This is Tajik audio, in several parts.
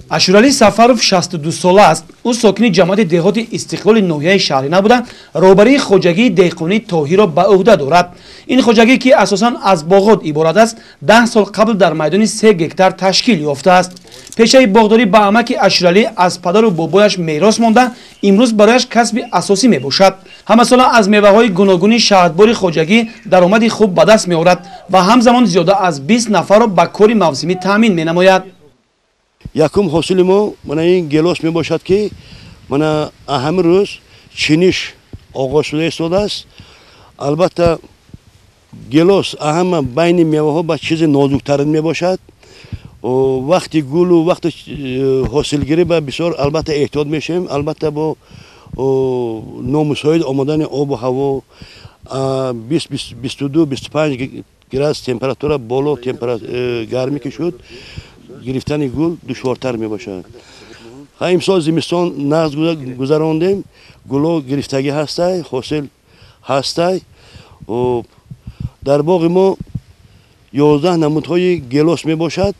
ашуралӣ Сафаров 62 сола аст. ӯ сокини ҷамоати деҳоти истиқлоли ноҳияи Шаҳрина буда роҳбарии хоҷагии деҳқонии Тоҳирро ба уҳда дорад. ин хоҷагӣ ки асосан аз боғот иборат аст, 10 сол қабл дар майдони 3 гектар ташкил ёфтааст. пешаи боғдорӣ ба амаки Ашуралӣ аз падару бобояш мерос монда, имрӯз барояш касби асосӣ мебошад. ҳамасола аз меваҳои гуногуни шаҳрбори хоҷагӣ даромади хуб ба даст меорад ва ҳамзамон зиёда аз 20 нафарро ба кори мавсимӣ таъмин менамояд. якум ҳосили мо мана ин гелос мебошад ки мана ҳамин рӯз чиниш оғоз шуда истодааст. албатта гелос аҳама байни меваҳо ба чизи нозуктарин мебошад. вақти гулу вақти ҳосилгирӣ ба бисёр албатта эҳтиёт мешавем. албатта бо номусоид омадани обу ҳаво 22-25 градус температура боло гармӣ ки шуд, гирифтани гул душвортар мебошад. имсол зимистон нағз гузарондем, гуло гирифтагӣ ҳастай, ҳосил ҳастай. дар боғи мо 11 намудҳои гелос мебошад.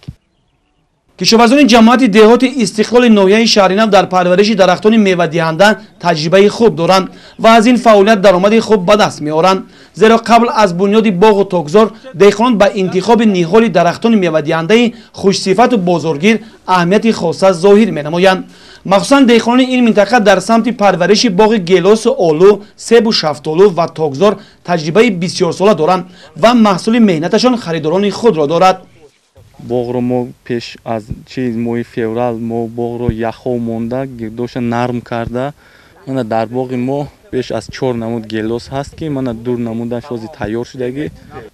кишоварзони ҷамоати деҳоти истиқлоли ноҳияи Шаҳрина дар парвариши дарахтони мевадиҳанда таҷрибаи хуб доранд ва аз ин фаъолият даромади хуб ба даст меоранд. зеро қабл аз бунёди боғу тогзор деҳқонон ба интихоби ниҳоли дарахтони мевадиҳандаи хушсифату бозоргир аҳамияти хоса зоҳир менамоянд. махсусан деҳқонони ин минтақа дар самти парвариши боғи гелосу олу, себу шафтолу ва тогзор таҷрибаи бисёрсола доранд ва маҳсули меҳнаташон харидорони худро дорад. боғро мо пеш аз моҳи феврал мо боғро яхо монда гирдоша нарм карда мана дар боғи мо пеш аз 4 намуд гелос ҳаст ки мана 2 намудаш ҳозир тайёр шудаги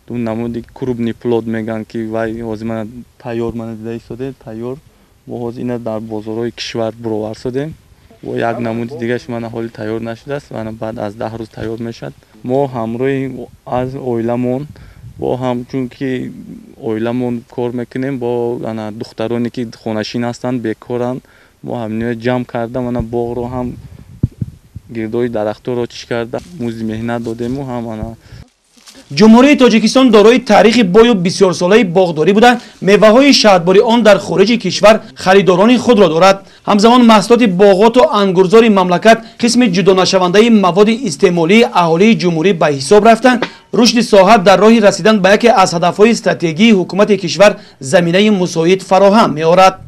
2 намуди крупни плод меган ки вай ҳозир мана тайёр мана дида истоде тайёр мо ҳозир ина дар бозорҳои кишвар буровар шудем. ва як намуди дигаш мана ҳоли тайёр нашудааст мана баъд аз 10 рӯз тайёр мешад. мо ҳамроҳи аз оиламон бо ҳам чунки оиламон кор мекунем бо ана духтароне ки хонашин ҳастанд бекоранд мо ҳамино ҷамъ карда мана боғро ҳам гирдои дарахторро чиш карда музди меҳнат додему ҳам ана. ҷумҳурии Тоҷикистон дорои таърихи бою бисёрсолаи боғдорӣ буда меваҳои шаҳрбори он дар хориҷи кишвар харидорони худро дорад. ҳамзамон маҳсулоти боғоту ангурзори мамлакат қисми ҷудонашавандаи маводи истеъмолии аҳолии ҷумҳурӣ ба ҳисоб рафта рушди соҳа дар роҳи расидан ба яке аз ҳадафҳои стратегии ҳукумати кишвар заминаи мусоид фароҳам меорад.